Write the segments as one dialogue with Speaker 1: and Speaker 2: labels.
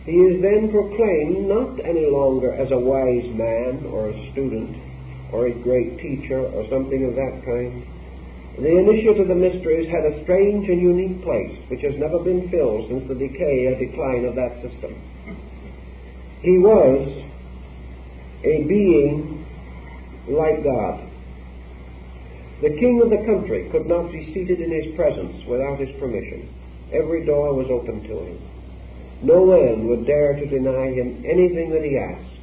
Speaker 1: He is then proclaimed not any longer as a wise man or a student or a great teacher or something of that kind. The initiate of the mysteries had a strange and unique place which has never been filled since the decay or decline of that system. He was a being like God. The king of the country could not be seated in his presence without his permission. Every door was open to him. No man would dare to deny him anything that he asked,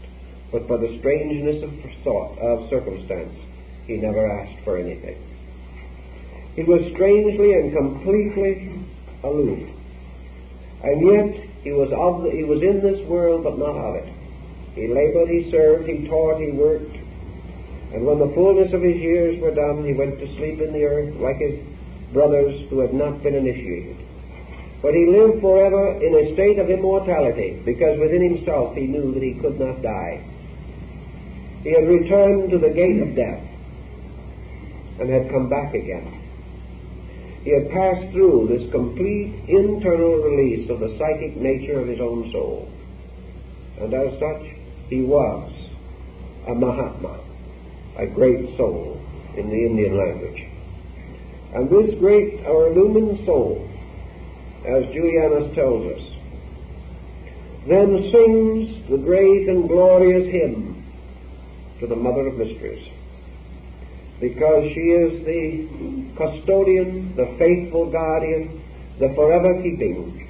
Speaker 1: but for the strangeness of thought, of circumstance, he never asked for anything. He was strangely and completely aloof, and yet he was in this world but not of it. He labored, he served, he taught, he worked, and when the fullness of his years were done, he went to sleep in the earth like his brothers who had not been initiated. But he lived forever in a state of immortality, because within himself he knew that he could not die. He had returned to the gate of death and had come back again. He had passed through this complete internal release of the psychic nature of his own soul. And as such, he was a Mahatma, a great soul in the Indian language. And this great or illumined soul, as Julian tells us, then sings the great and glorious hymn to the Mother of Mysteries, because she is the custodian, the faithful guardian, the forever keeping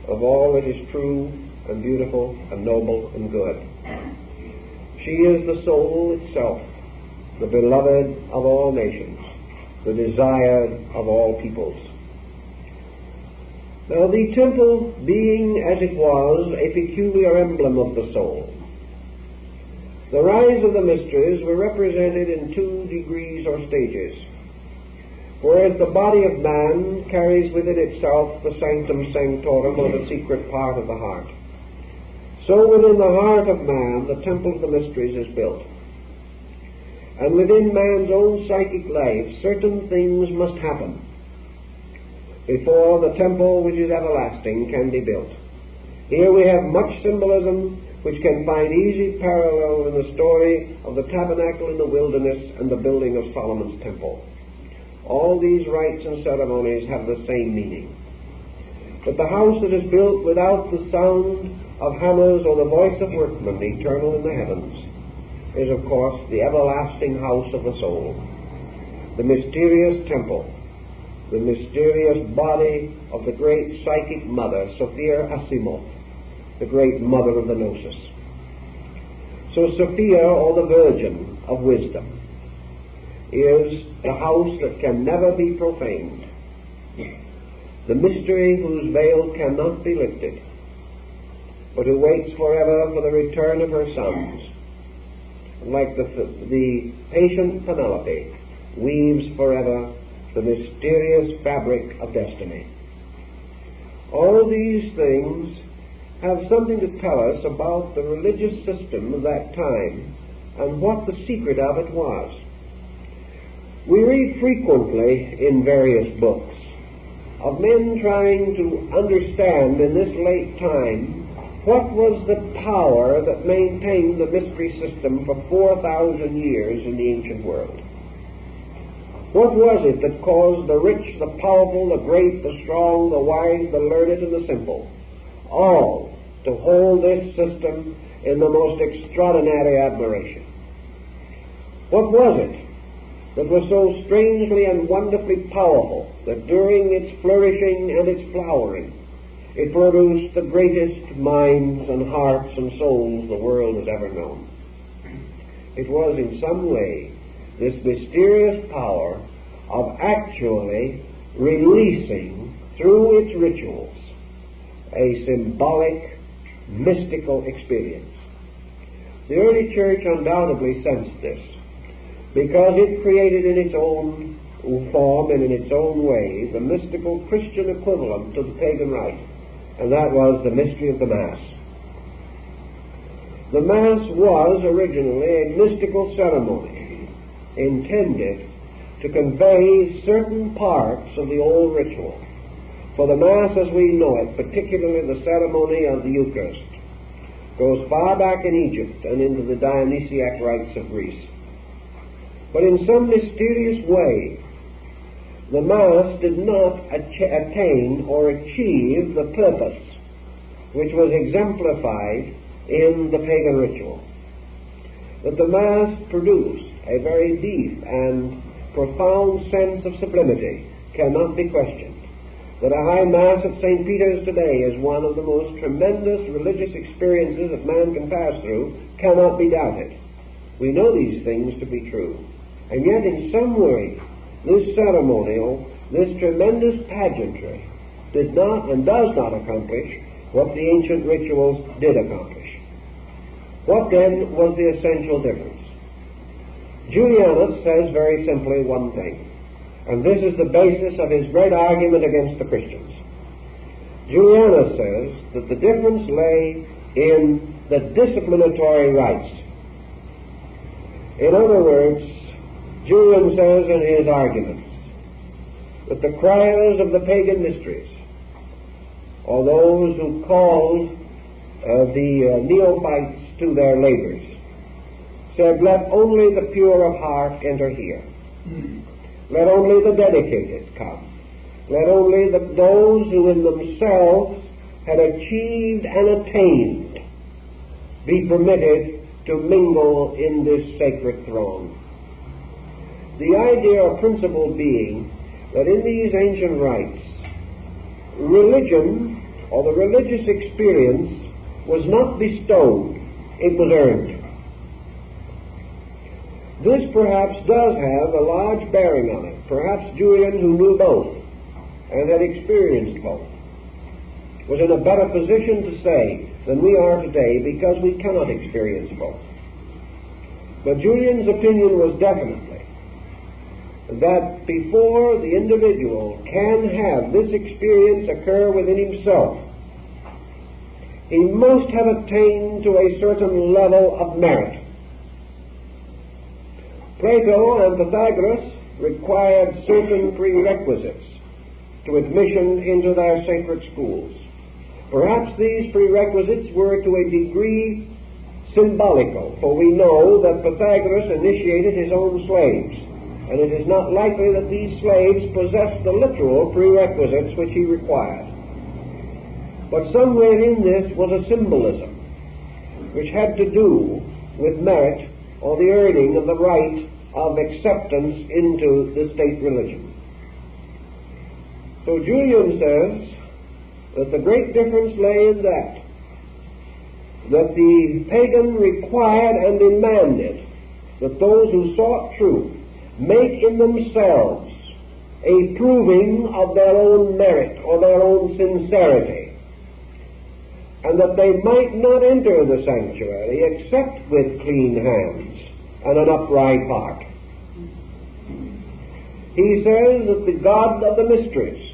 Speaker 1: of all that is true and beautiful and noble and good. She is the soul itself, the beloved of all nations, the desired of all peoples. Now, the temple being, as it was, a peculiar emblem of the soul, the rise of the mysteries were represented in 2 degrees or stages. Whereas the body of man carries within itself the sanctum sanctorum, or the secret part of the heart, so within the heart of man the temple of the mysteries is built. And within man's own psychic life certain things must happen before the temple which is everlasting can be built. Here we have much symbolism which can find easy parallel in the story of the tabernacle in the wilderness and the building of Solomon's temple. All these rites and ceremonies have the same meaning. But the house that is built without the sound of hammers or the voice of workmen, eternal in the heavens, is of course the everlasting house of the soul, the mysterious temple, the mysterious body of the great psychic mother, Sophia Asimov, the great mother of the Gnosis. So Sophia, or the Virgin of Wisdom, is the house that can never be profaned, the mystery whose veil cannot be lifted, but who waits forever for the return of her sons, like the patient Penelope weaves forever the mysterious fabric of destiny. All these things have something to tell us about the religious system of that time and what the secret of it was. We read frequently in various books of men trying to understand in this late time what was the power that maintained the mystery system for 4,000 years in the ancient world. What was it that caused the rich, the powerful, the great, the strong, the wise, the learned, and the simple, all to hold this system in the most extraordinary admiration? What was it that was so strangely and wonderfully powerful that during its flourishing and its flowering it produced the greatest minds and hearts and souls the world has ever known? It was in some way this mysterious power of actually releasing through its rituals a symbolic, mystical experience. The early church undoubtedly sensed this, because it created in its own form and in its own way the mystical Christian equivalent to the pagan rite, and that was the mystery of the Mass. The Mass was originally a mystical ceremony intended to convey certain parts of the old ritual, For the Mass as we know it, particularly the ceremony of the Eucharist, goes far back in Egypt and into the Dionysiac rites of Greece. But in some mysterious way, the Mass did not attain or achieve the purpose which was exemplified in the pagan ritual. That the Mass produced a very deep and profound sense of sublimity cannot be questioned. That a high Mass at St. Peter's today is one of the most tremendous religious experiences that man can pass through cannot be doubted. We know these things to be true. And yet in some way, this ceremonial, this tremendous pageantry did not and does not accomplish what the ancient rituals did accomplish. What then was the essential difference? Julian says very simply one thing, and this is the basis of his great argument against the Christians. Julian says that the difference lay in the disciplinatory rites. In other words, Julian says in his arguments that the criers of the pagan mysteries, or those who called the neophytes to their labors, said, let only the pure of heart enter here. Let only the dedicated come. Let only those who in themselves had achieved and attained be permitted to mingle in this sacred throng. The idea or principle being that in these ancient rites, religion or the religious experience was not bestowed, it was earned. This perhaps does have a large bearing on it. Perhaps Julian, who knew both and had experienced both, was in a better position to say than we are today because we cannot experience both. But Julian's opinion was definitely that before the individual can have this experience occur within himself, he must have attained to a certain level of merit. Plato and Pythagoras required certain prerequisites to admission into their sacred schools. Perhaps these prerequisites were to a degree symbolical, for we know that Pythagoras initiated his own slaves, and it is not likely that these slaves possessed the literal prerequisites which he required. But somewhere in this was a symbolism which had to do with merit or the earning of the right of acceptance into the state religion. So Julian says that the great difference lay in that the pagan required and demanded that those who sought truth make in themselves a proving of their own merit or their own sincerity, and that they might not enter the sanctuary except with clean hands and an upright heart. He says that the God of the mysteries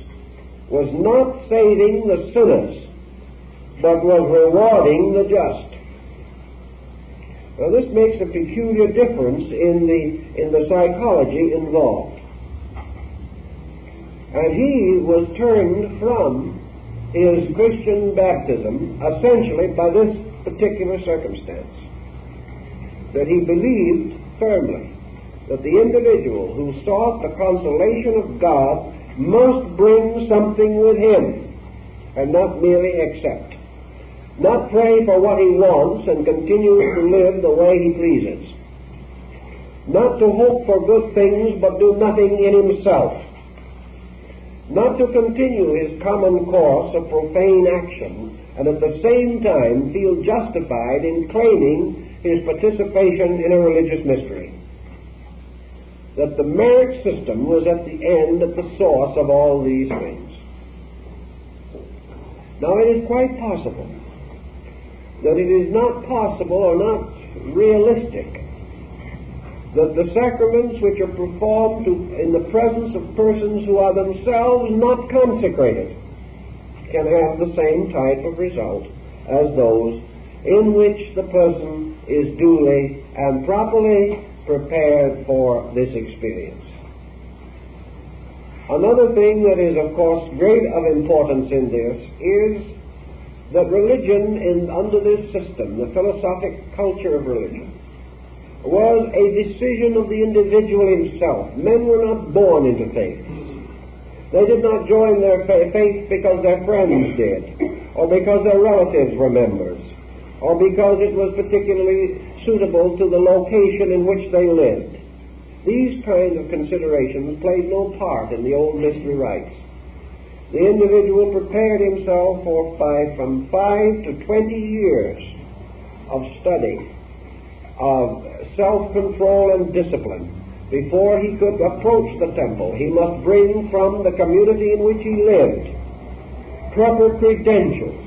Speaker 1: was not saving the sinners, but was rewarding the just. Now this makes a peculiar difference in the psychology involved. And he was turned from his Christian baptism essentially by this particular circumstance, that he believed firmly that the individual who sought the consolation of God must bring something with him and not merely accept. Not pray for what he wants and continue to live the way he pleases. Not to hope for good things but do nothing in himself. Not to continue his common course of profane action and at the same time feel justified in claiming his participation in a religious mystery. That the merit system was at the end, at the source of all these things. Now it is quite possible that it is not possible or not realistic that the sacraments which are performed in the presence of persons who are themselves not consecrated can have the same type of result as those in which the person is duly and properly prepared for this experience. Another thing that is, of course, great of importance in this is that religion, under this system, the philosophic culture of religion, was a decision of the individual himself. Men were not born into faith. They did not join their faith because their friends did, or because their relatives were members, or because it was particularly suitable to the location in which they lived. These kinds of considerations played no part in the old mystery rites. The individual prepared himself for from 5 to 20 years of study, of self-control and discipline. Before he could approach the temple, he must bring from the community in which he lived proper credentials,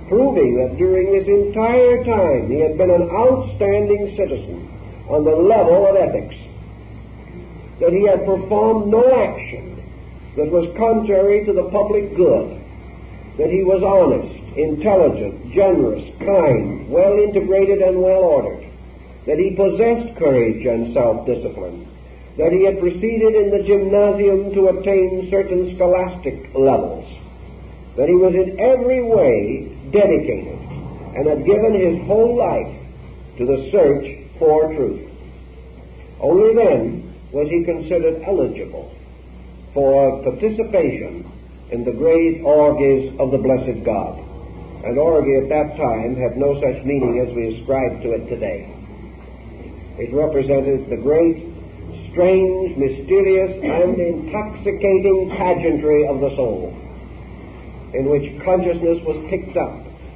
Speaker 1: proving that during this entire time he had been an outstanding citizen on the level of ethics, that he had performed no action that was contrary to the public good, that he was honest, intelligent, generous, kind, well integrated and well ordered, that he possessed courage and self-discipline, that he had proceeded in the gymnasium to attain certain scholastic levels, that he was in every way dedicated and had given his whole life to the search for truth. Only then was he considered eligible for participation in the great orgies of the blessed God. An orgy at that time had no such meaning as we ascribe to it today. It represented the great, strange, mysterious, and intoxicating pageantry of the soul, in which consciousness was picked up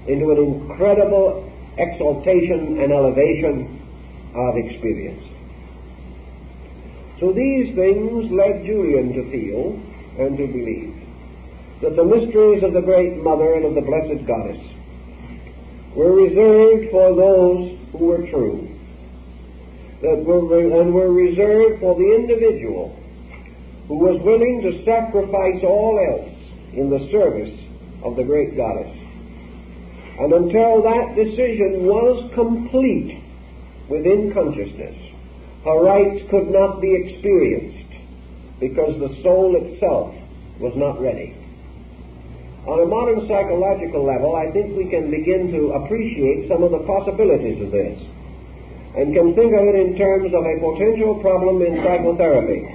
Speaker 1: into an incredible exaltation and elevation of experience. So these things led Julian to feel and to believe that the mysteries of the Great Mother and of the Blessed Goddess were reserved for those who were true, and were reserved for the individual who was willing to sacrifice all else in the service of the Great Goddess. And until that decision was complete within consciousness, her rights could not be experienced because the soul itself was not ready. On a modern psychological level, I think we can begin to appreciate some of the possibilities of this, and can think of it in terms of a potential problem in psychotherapy.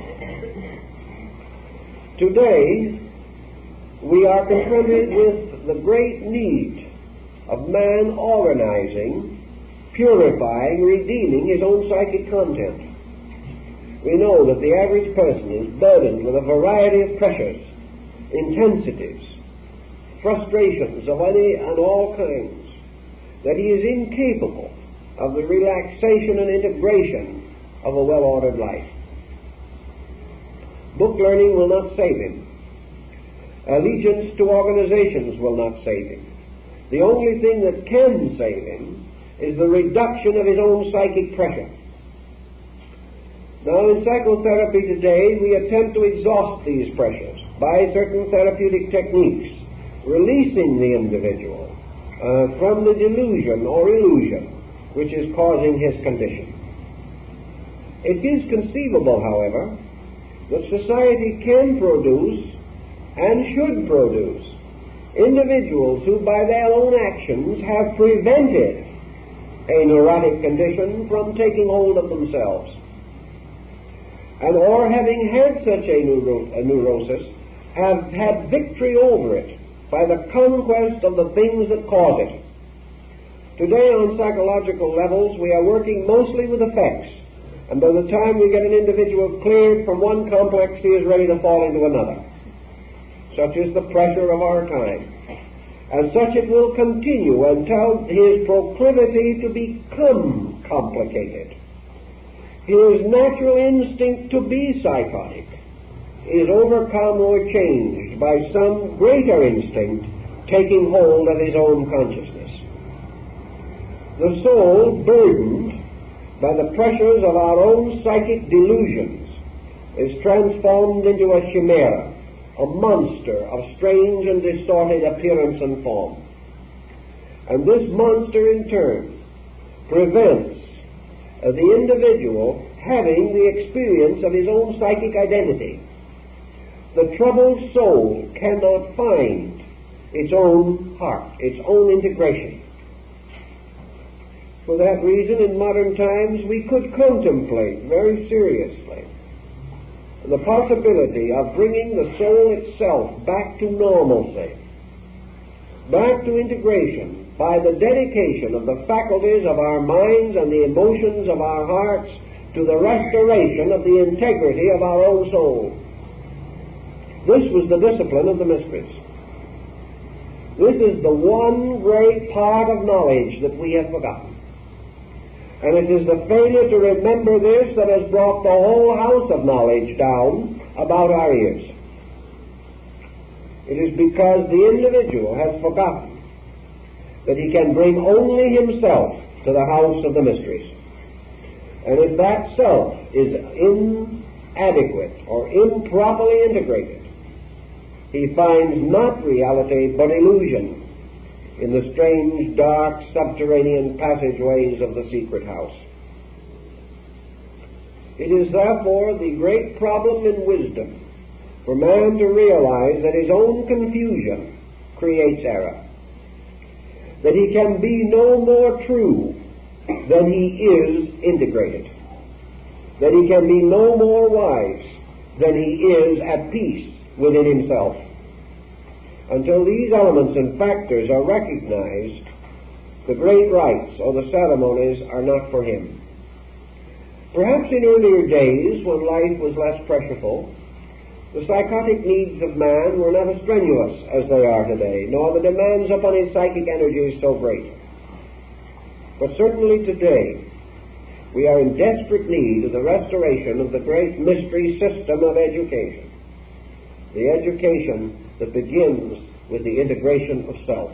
Speaker 1: Today, we are confronted with the great need of man organizing, purifying, redeeming his own psychic content. We know that the average person is burdened with a variety of pressures, intensities, frustrations of any and all kinds, that he is incapable of the relaxation and integration of a well-ordered life. Book learning will not save him. Allegiance to organizations will not save him. The only thing that can save him is the reduction of his own psychic pressure. Now, in psychotherapy today, we attempt to exhaust these pressures by certain therapeutic techniques, releasing the individual from the delusion or illusion which is causing his condition. It is conceivable, however, that society can produce and should produce individuals who, by their own actions, have prevented a neurotic condition from taking hold of themselves, and or having had such a neurosis, have had victory over it by the conquest of the things that cause it. Today, on psychological levels, we are working mostly with effects, and by the time we get an individual cleared from one complex, he is ready to fall into another. Such is the pressure of our time. And such it will continue until his proclivity to become complicated, his natural instinct to be psychotic, is overcome or changed by some greater instinct taking hold of his own consciousness. The soul, burdened by the pressures of our own psychic delusions, is transformed into a chimera, a monster of strange and distorted appearance and form. And this monster, in turn, prevents the individual having the experience of his own psychic identity. the troubled soul cannot find its own heart, its own integration. For that reason, in modern times, we could contemplate very seriously the possibility of bringing the soul itself back to normalcy, back to integration, by the dedication of the faculties of our minds and the emotions of our hearts to the restoration of the integrity of our own soul. This was the discipline of the mysteries. This is the one great part of knowledge that we have forgotten. And it is the failure to remember this that has brought the whole house of knowledge down about our ears. It is because the individual has forgotten that he can bring only himself to the house of the mysteries. And if that self is inadequate or improperly integrated, he finds not reality but illusion in the strange, dark, subterranean passageways of the secret house. It is therefore the great problem in wisdom for man to realize that his own confusion creates error, that he can be no more true than he is integrated, that he can be no more wise than he is at peace within himself. Until these elements and factors are recognized, the great rites or the ceremonies are not for him. Perhaps in earlier days, when life was less pressureful, the psychotic needs of man were not as strenuous as they are today, nor the demands upon his psychic energies so great. But certainly today, we are in desperate need of the restoration of the great mystery system of education, the education that begins with the integration of self,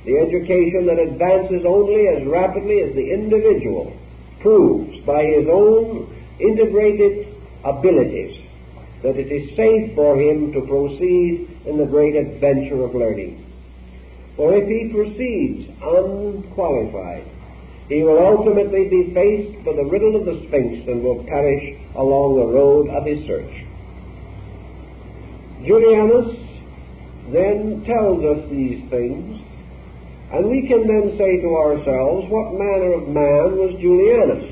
Speaker 1: the education that advances only as rapidly as the individual proves by his own integrated abilities that it is safe for him to proceed in the great adventure of learning. For if he proceeds unqualified, he will ultimately be faced with the riddle of the Sphinx and will perish along the road of his search. Julianus then tells us these things, and we can then say to ourselves, what manner of man was Julianus,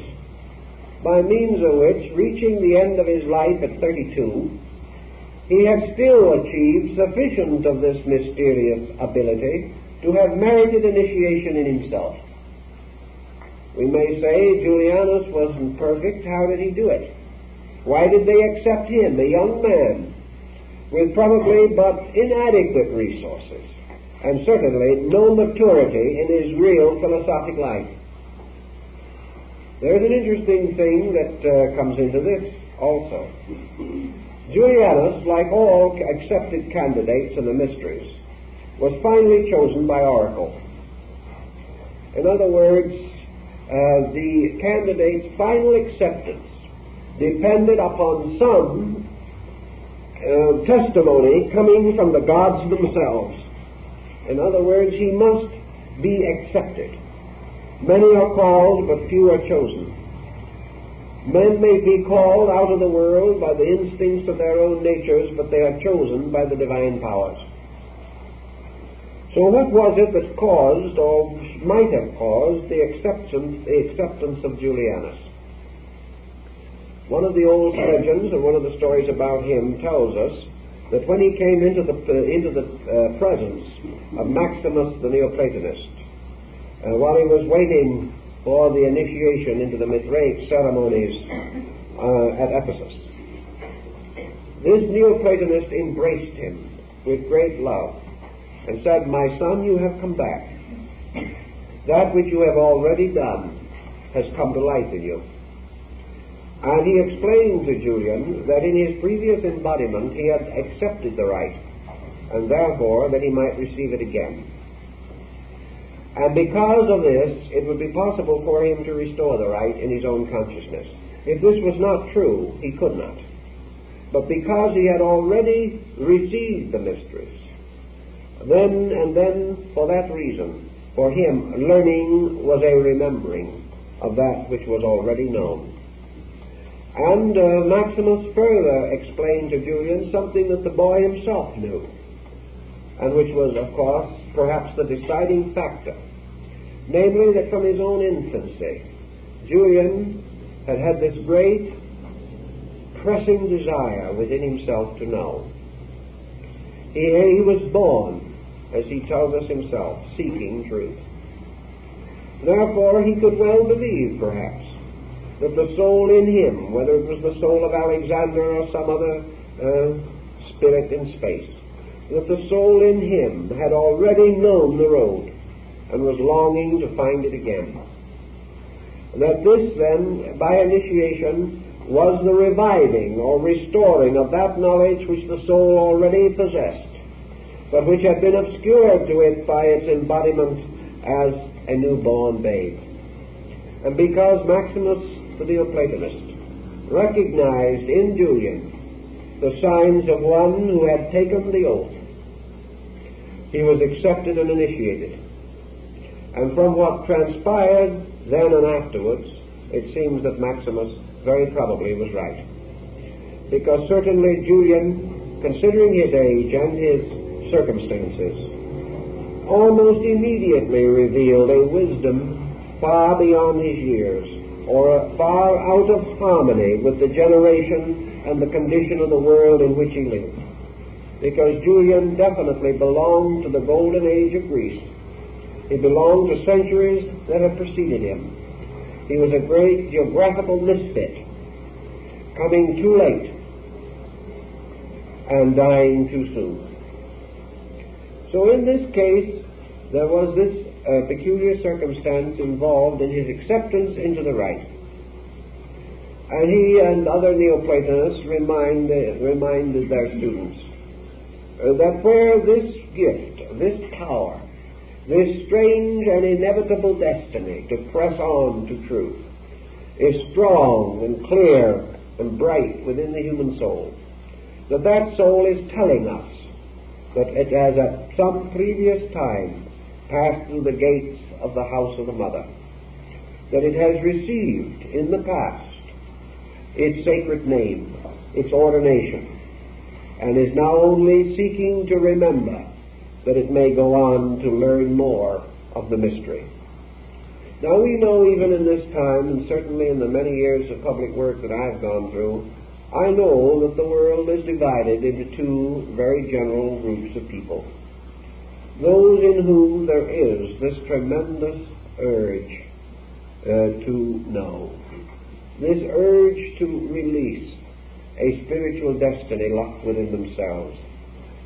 Speaker 1: by means of which, reaching the end of his life at 32, he had still achieved sufficient of this mysterious ability to have merited initiation in himself. We may say Julianus wasn't perfect. How did he do it? Why did they accept him, a young man, with probably but inadequate resources, and certainly no maturity in his real philosophic life? There's an interesting thing that comes into this also. Julianus, like all accepted candidates in the mysteries, was finally chosen by oracle. In other words, the candidate's final acceptance depended upon some testimony coming from the gods themselves. In other words, he must be accepted. Many are called, but few are chosen. Men may be called out of the world by the instincts of their own natures, but they are chosen by the divine powers. So what was it that caused, or might have caused, the acceptance of Julianus? One of the old legends, and one of the stories about him, tells us that when he came into the presence of Maximus the Neoplatonist, while he was waiting for the initiation into the Mithraic ceremonies at Ephesus, this Neoplatonist embraced him with great love and said, "My son, you have come back. That which you have already done has come to life in you." And he explained to Julian that in his previous embodiment he had accepted the right, and therefore that he might receive it again. And because of this, it would be possible for him to restore the right in his own consciousness. If this was not true, he could not. But because he had already received the mysteries, then for that reason, for him, learning was a remembering of that which was already known. And Maximus further explained to Julian something that the boy himself knew, and which was, of course, perhaps the deciding factor, namely that from his own infancy, Julian had had this great, pressing desire within himself to know. He was born, as he tells us himself, seeking truth. Therefore, he could well believe, perhaps, that the soul in him, whether it was the soul of Alexander or some other spirit in space, that the soul in him had already known the road and was longing to find it again. That this, then, by initiation, was the reviving or restoring of that knowledge which the soul already possessed, but which had been obscured to it by its embodiment as a newborn babe. And because Maximus, the Neoplatonist, recognized in Julian the signs of one who had taken the oath, he was accepted and initiated. And from what transpired then and afterwards, it seems that Maximus very probably was right. Because certainly Julian, considering his age and his circumstances, almost immediately revealed a wisdom far beyond his years, or far out of harmony with the generation and the condition of the world in which he lived. Because Julian definitely belonged to the golden age of Greece. He belonged to centuries that had preceded him. He was a great geographical misfit, coming too late and dying too soon. So in this case, there was this peculiar circumstance involved in his acceptance into the right. And he and other Neoplatonists reminded their students that where this gift, this power, this strange and inevitable destiny to press on to truth is strong and clear and bright within the human soul, that soul is telling us that it has at some previous time passed through the gates of the house of the mother, that it has received in the past its sacred name, its ordination, and is now only seeking to remember that it may go on to learn more of the mystery. Now we know even in this time, and certainly in the many years of public work that I've gone through, I know that the world is divided into two very general groups of people. Those in whom there is this tremendous urge to know, this urge to release a spiritual destiny locked within themselves,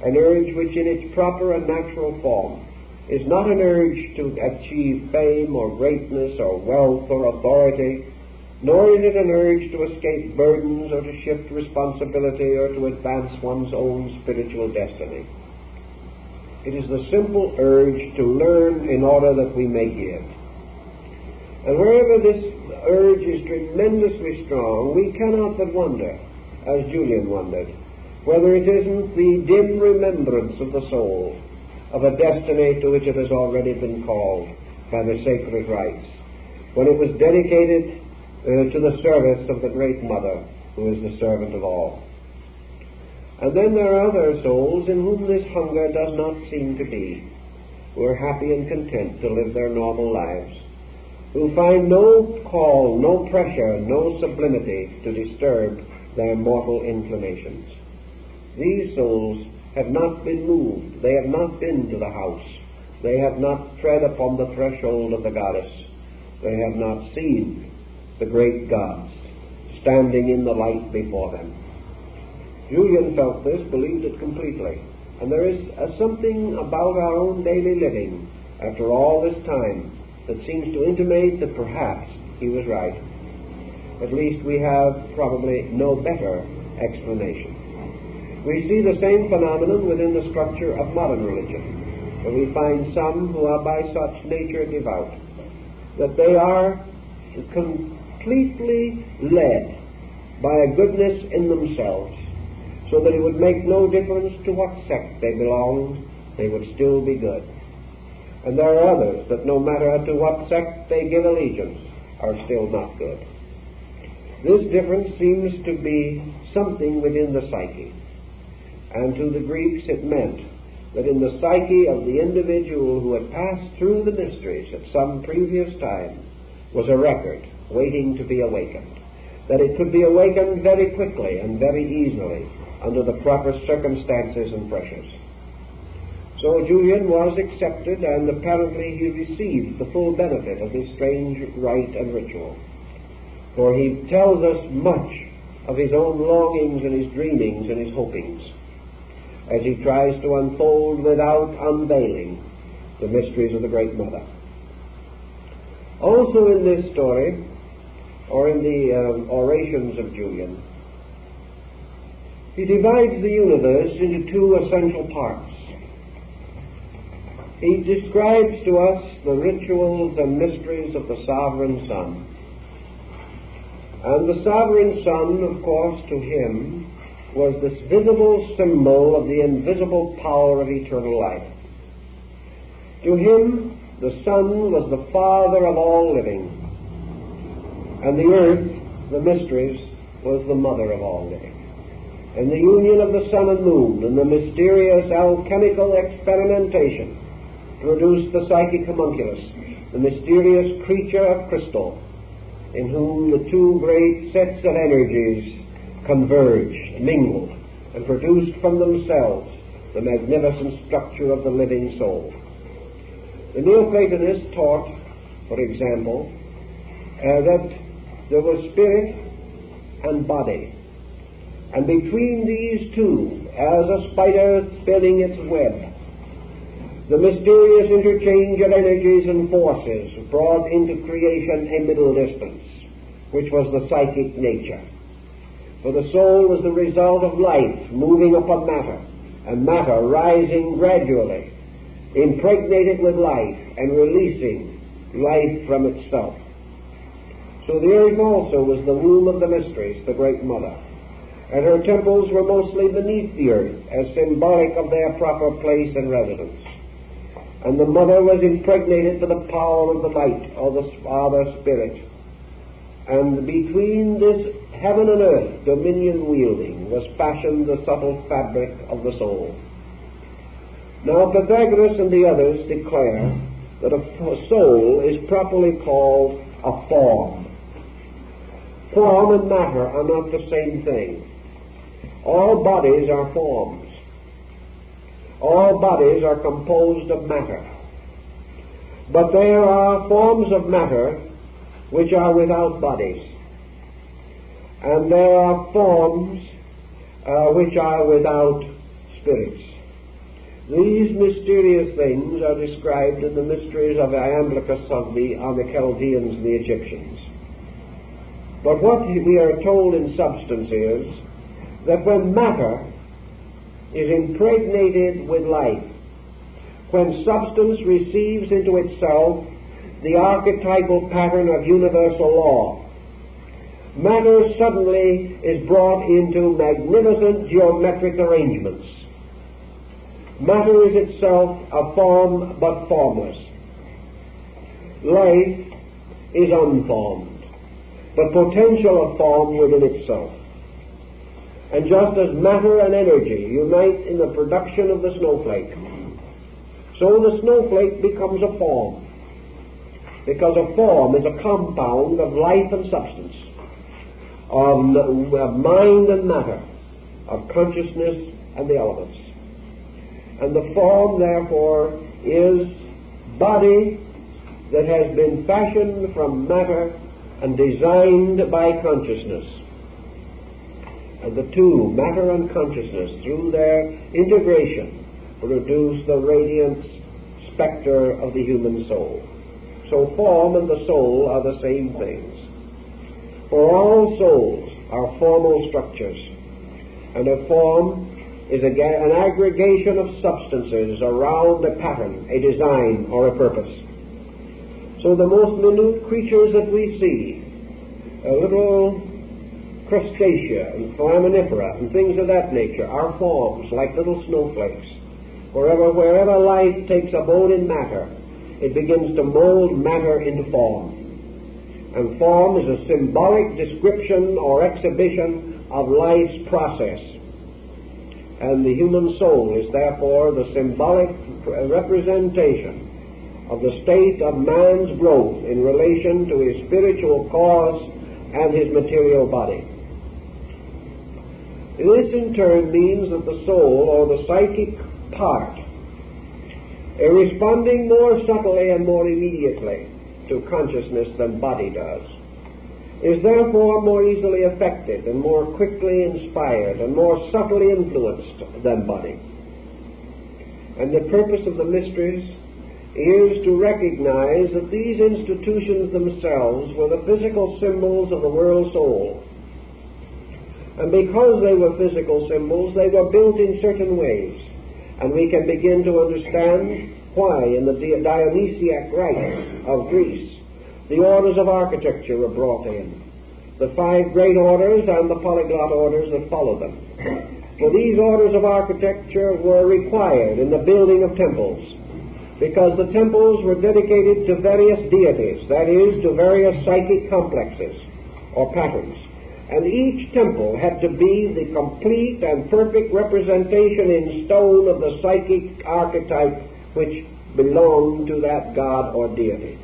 Speaker 1: an urge which in its proper and natural form is not an urge to achieve fame or greatness or wealth or authority, nor is it an urge to escape burdens or to shift responsibility or to advance one's own spiritual destiny. It is the simple urge to learn in order that we may give. And wherever this urge is tremendously strong, we cannot but wonder, as Julian wondered, whether it isn't the dim remembrance of the soul of a destiny to which it has already been called by the sacred rites, when it was dedicated to the service of the Great Mother, who is the servant of all. And then there are other souls in whom this hunger does not seem to be, who are happy and content to live their normal lives, who find no call, no pressure, no sublimity to disturb their mortal inclinations. These souls have not been moved. They have not been to the house. They have not tread upon the threshold of the goddess. They have not seen the great gods standing in the light before them. Julian felt this, believed it completely. And there is something about our own daily living after all this time that seems to intimate that perhaps he was right. At least we have probably no better explanation. We see the same phenomenon within the structure of modern religion, where we find some who are by such nature devout, that they are completely led by a goodness in themselves, so that it would make no difference to what sect they belonged, they would still be good. And there are others that no matter to what sect they give allegiance are still not good. This difference seems to be something within the psyche. And to the Greeks it meant that in the psyche of the individual who had passed through the mysteries at some previous time was a record waiting to be awakened, that it could be awakened very quickly and very easily under the proper circumstances and pressures. So Julian was accepted, and apparently he received the full benefit of this strange rite and ritual. For he tells us much of his own longings and his dreamings and his hopings as he tries to unfold without unveiling the mysteries of the Great Mother. Also in this story, or in the orations of Julian, he divides the universe into two essential parts. He describes to us the rituals and mysteries of the sovereign Son. And the sovereign Son, of course, to him, was this visible symbol of the invisible power of eternal life. To him, the Son was the Father of all living, and the earth, the mysteries, was the mother of all living. And the union of the sun and moon and the mysterious alchemical experimentation produced the psychic homunculus, the mysterious creature of crystal, in whom the two great sets of energies converged, mingled, and produced from themselves the magnificent structure of the living soul. The Neoplatonists taught, for example, that there was spirit and body, and between these two, as a spider spinning its web, the mysterious interchange of energies and forces brought into creation a middle distance, which was the psychic nature. For the soul was the result of life moving upon matter, and matter rising gradually, impregnated with life and releasing life from itself. So the earth also was the womb of the mysteries, the Great Mother, and her temples were mostly beneath the earth as symbolic of their proper place and residence. And the Mother was impregnated with the power of the light, or the Father Spirit. And between this heaven and earth dominion wielding was fashioned the subtle fabric of the soul. Now Pythagoras and the others declare that a soul is properly called a form. Form and matter are not the same thing. All bodies are forms. All bodies are composed of matter. But there are forms of matter which are without bodies. And there are forms which are without spirits. These mysterious things are described in the mysteries of Iamblichus on the Chaldeans and the Egyptians. But what we are told in substance is that when matter is impregnated with life, when substance receives into itself the archetypal pattern of universal law, matter suddenly is brought into magnificent geometric arrangements. Matter is itself a form but formless. Life is unformed, but potential of form within itself. And just as matter and energy unite in the production of the snowflake, so the snowflake becomes a form, because a form is a compound of life and substance, of mind and matter, of consciousness and the elements. And the form, therefore, is body that has been fashioned from matter and designed by consciousness. And the two, matter and consciousness, through their integration, produce the radiant spectre of the human soul. So form and the soul are the same things. For all souls are formal structures, and a form is an aggregation of substances around a pattern, a design, or a purpose. So the most minute creatures that we see, little crustacea and foraminifera and things of that nature, are forms like little snowflakes. Wherever life takes abode in matter, it begins to mold matter into form. and form is a symbolic description or exhibition of life's process. And the human soul is therefore the symbolic representation of the state of man's growth in relation to his spiritual cause and his material body. This in turn means that the soul, or the psychic part, responding more subtly and more immediately to consciousness than body does, is therefore more easily affected and more quickly inspired and more subtly influenced than body. And the purpose of the mysteries is to recognize that these institutions themselves were the physical symbols of the world soul. And because they were physical symbols, they were built in certain ways. And we can begin to understand why in the Dionysiac rites of Greece the orders of architecture were brought in, the 5 great orders and the polyglot orders that followed them. For these orders of architecture were required in the building of temples, because the temples were dedicated to various deities, that is, to various psychic complexes or patterns. And each temple had to be the complete and perfect representation in stone of the psychic archetype which belonged to that god or deity.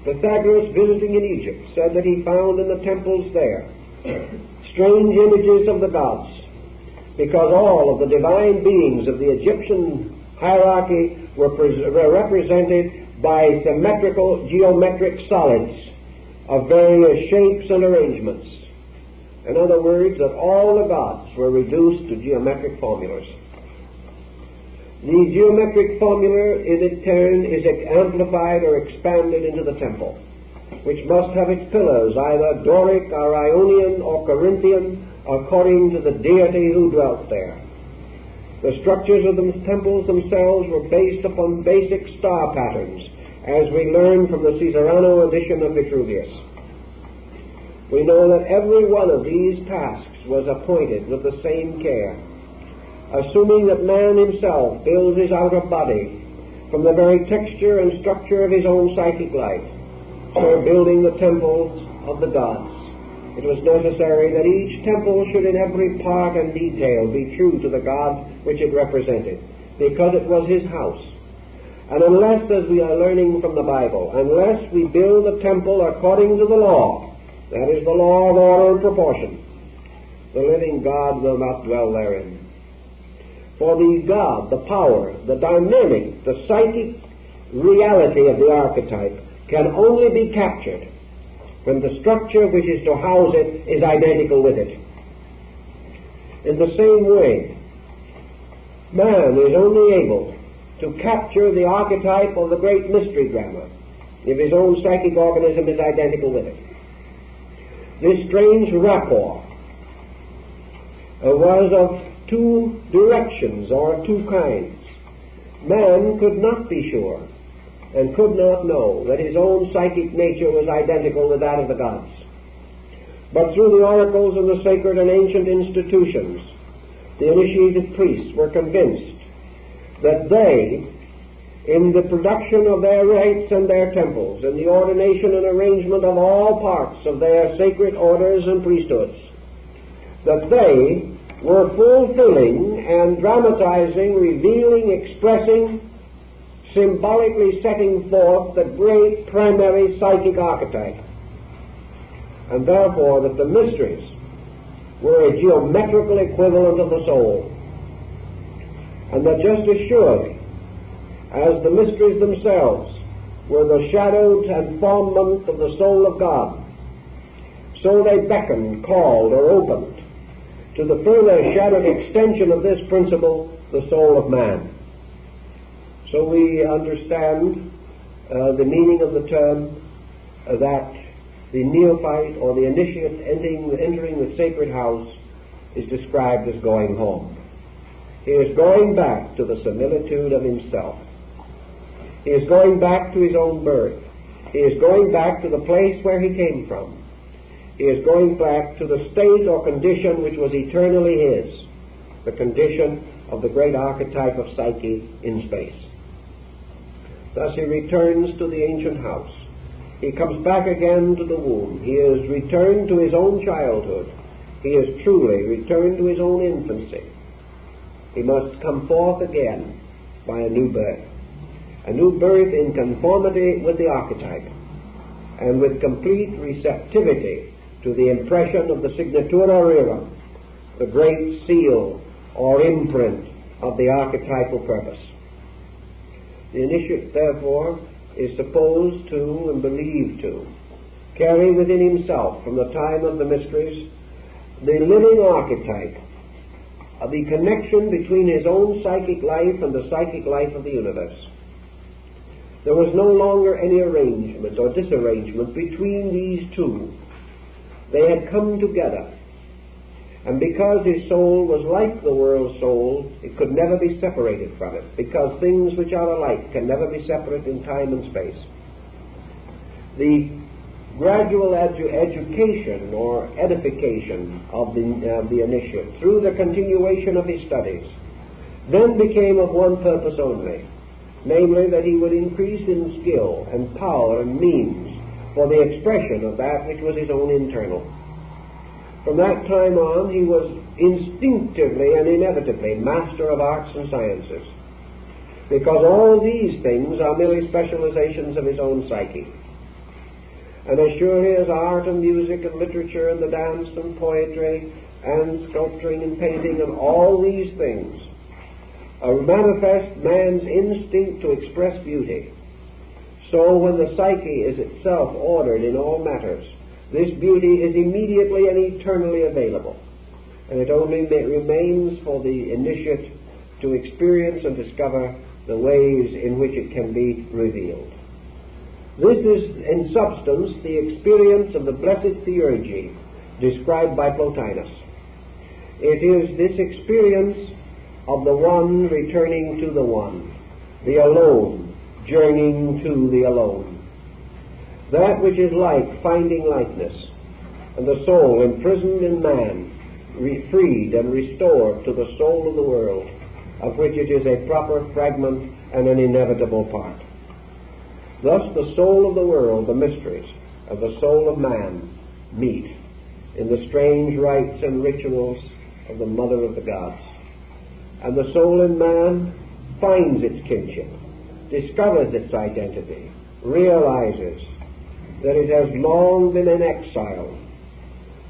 Speaker 1: Pythagoras, visiting in Egypt, said that he found in the temples there strange images of the gods, because all of the divine beings of the Egyptian hierarchy were represented by symmetrical geometric solids of various shapes and arrangements. In other words, that all the gods were reduced to geometric formulas. The geometric formula in turn is amplified or expanded into the temple, which must have its pillars either Doric or Ionian or Corinthian according to the deity who dwelt there. The structures of the temples themselves were based upon basic star patterns, as we learn from the Caesarano edition of Vitruvius. We know that every one of these tasks was appointed with the same care, assuming that man himself builds his outer body from the very texture and structure of his own psychic life, so building the temples of the gods. It was necessary that each temple should in every part and detail be true to the god which it represented, because it was his house. And unless, as we are learning from the Bible, unless we build a temple according to the law, that is the law of order and proportion, the living God will not dwell therein. For the God, the power, the dynamic, the psychic reality of the archetype can only be captured when the structure which is to house it is identical with it. In the same way, man is only able to capture the archetype of the great mystery drama if his own psychic organism is identical with it. This strange rapport was of 2 directions or 2 kinds. Man could not be sure and could not know that his own psychic nature was identical with that of the gods. But through the oracles and the sacred and ancient institutions, the initiated priests were convinced that they, in the production of their rites and their temples, in the ordination and arrangement of all parts of their sacred orders and priesthoods, that they were fulfilling and dramatizing, revealing, expressing, symbolically setting forth the great primary psychic archetype, and therefore that the mysteries were a geometrical equivalent of the soul, and that just as surely as the mysteries themselves were the shadowed and formament of the soul of God, so they beckoned, called, or opened to the further shadowed extension of this principle, the soul of man. So we understand the meaning of the term that the neophyte or the initiate entering the sacred house is described as going home. He is going back to the similitude of himself. He is going back to his own birth. He is going back to the place where he came from. He is going back to the state or condition which was eternally his, the condition of the great archetype of psyche in space. Thus he returns to the ancient house, He comes back again to the womb. He is returned to his own childhood. He is truly returned to his own infancy. He must come forth again by a new birth. A new birth in conformity with the archetype and with complete receptivity to the impression of the signatura rerum, the great seal or imprint of the archetypal purpose. The initiate, therefore, is supposed to and believed to carry within himself, from the time of the mysteries, the living archetype of the connection between his own psychic life and the psychic life of the universe. There was no longer any arrangement or disarrangement between these two. They had come together. And because his soul was like the world's soul, it could never be separated from it, because things which are alike can never be separate in time and space. The gradual education or edification of the initiate through the continuation of his studies then became of one purpose only, namely that he would increase in skill and power and means for the expression of that which was his own internal. From that time on, he was instinctively and inevitably master of arts and sciences, because all these things are merely specializations of his own psyche. And as surely as art and music and literature and the dance and poetry and sculpturing and painting and all these things manifest man's instinct to express beauty, so when the psyche is itself ordered in all matters, this beauty is immediately and eternally available, and it only remains for the initiate to experience and discover the ways in which it can be revealed. This is, in substance, the experience of the blessed theurgy described by Plotinus. It is this experience of the one returning to the one, the alone journeying to the alone. That which is like finding likeness, and the soul imprisoned in man, freed and restored to the soul of the world, of which it is a proper fragment and an inevitable part. Thus the soul of the world, the mysteries, and the soul of man meet in the strange rites and rituals of the Mother of the Gods. And the soul in man finds its kinship, discovers its identity, realizes that it has long been in exile,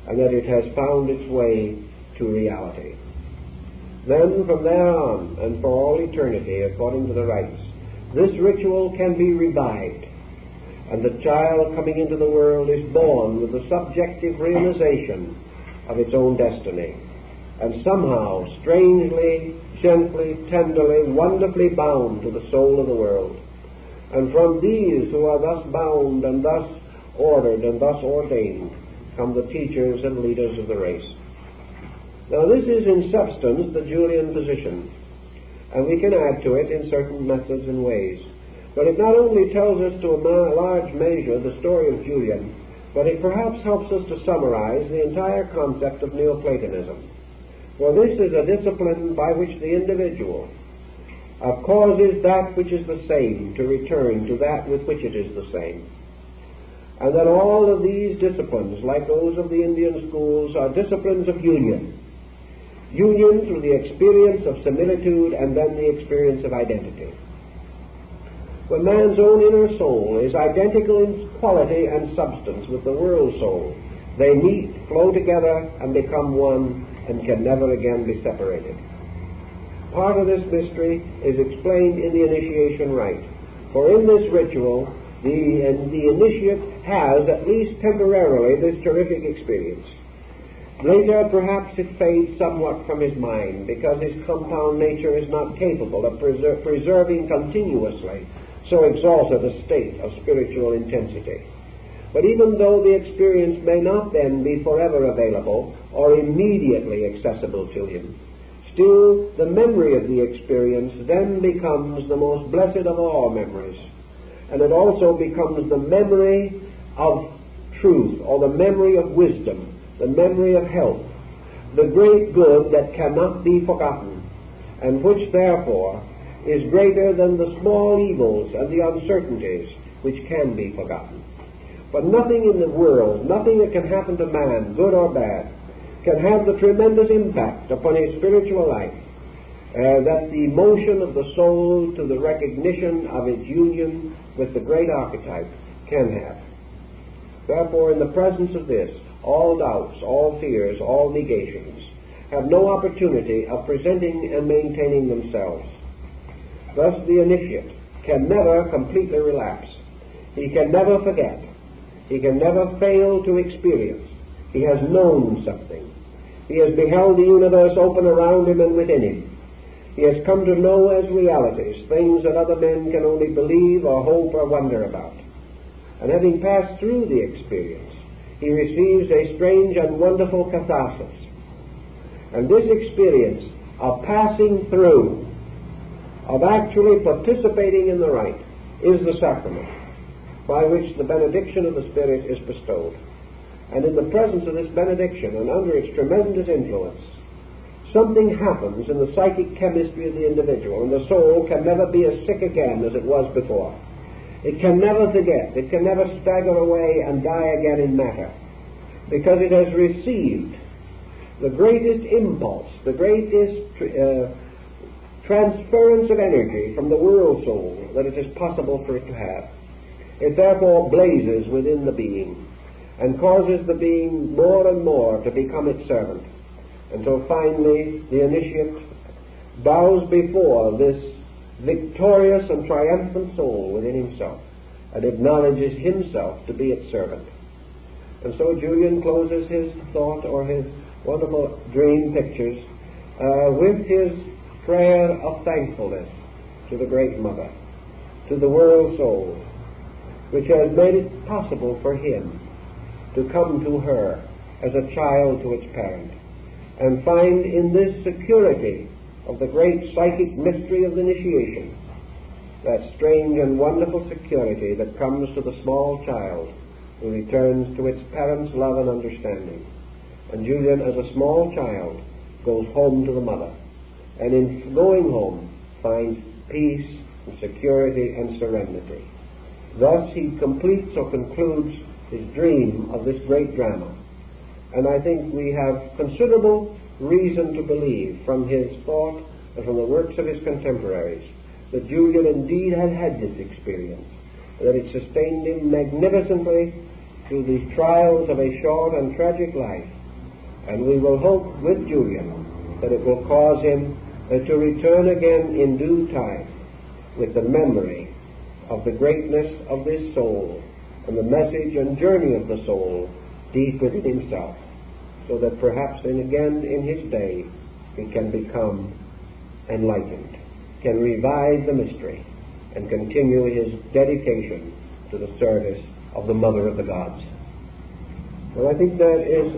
Speaker 1: and that it has found its way to reality. Then from there on, and for all eternity, according to the rites, this ritual can be revived, and the child coming into the world is born with the subjective realization of its own destiny, and somehow, strangely, gently, tenderly, wonderfully bound to the soul of the world. And from these who are thus bound and thus ordered and thus ordained come the teachers and leaders of the race. Now this is in substance the Julian position, and we can add to it in certain methods and ways. But it not only tells us to a large measure the story of Julian, but it perhaps helps us to summarize the entire concept of Neoplatonism. For this is a discipline by which the individual causes that which is the same to return to that with which it is the same. And that all of these disciplines, like those of the Indian schools, are disciplines of union. Union through the experience of similitude and then the experience of identity. When man's own inner soul is identical in quality and substance with the world soul, they meet, flow together, and become one, and can never again be separated. Part of this mystery is explained in the initiation rite. For in this ritual, the initiate has, at least temporarily, this terrific experience. Later, perhaps it fades somewhat from his mind, because his compound nature is not capable of preserving continuously so exalted a state of spiritual intensity. But even though the experience may not then be forever available or immediately accessible to him, still the memory of the experience then becomes the most blessed of all memories. And it also becomes the memory of truth, or the memory of wisdom, the memory of health, the great good that cannot be forgotten, and which therefore is greater than the small evils and the uncertainties which can be forgotten. But nothing in the world, nothing that can happen to man, good or bad, can have the tremendous impact upon his spiritual life that the motion of the soul to the recognition of its union with the great archetype can have. Therefore, in the presence of this, all doubts, all fears, all negations have no opportunity of presenting and maintaining themselves. Thus, the initiate can never completely relapse. He can never forget. He can never fail to experience. He has known something. He has beheld the universe open around him and within him. He has come to know as realities things that other men can only believe or hope or wonder about. And having passed through the experience, he receives a strange and wonderful catharsis. And this experience of passing through, of actually participating in the rite, is the sacrament by which the benediction of the Spirit is bestowed. And in the presence of this benediction and under its tremendous influence, something happens in the psychic chemistry of the individual, and the soul can never be as sick again as it was before. It can never forget. It can never stagger away and die again in matter, because it has received the greatest impulse, the greatest transference of energy from the world soul that it is possible for it to have. It therefore blazes within the being and causes the being more and more to become its servant, until finally the initiate bows before this victorious and triumphant soul within himself and acknowledges himself to be its servant. And so Julian closes his thought or his wonderful dream pictures with his prayer of thankfulness to the Great Mother, to the world soul, which has made it possible for him to come to her as a child to its parent, and find in this security of the great psychic mystery of the initiation that strange and wonderful security that comes to the small child who returns to its parents' love and understanding. And Julian, as a small child, goes home to the mother, and in going home finds peace and security and serenity. Thus he completes or concludes his dream of this great drama. And I think we have considerable reason to believe from his thought and from the works of his contemporaries that Julian indeed had had this experience, that it sustained him magnificently through the trials of a short and tragic life. And we will hope with Julian that it will cause him to return again in due time with the memory of the greatness of this soul and the message and journey of the soul deep within himself, so that perhaps again in his day he can become enlightened, can revive the mystery, and continue his dedication to the service of the Mother of the Gods. Well, I think that is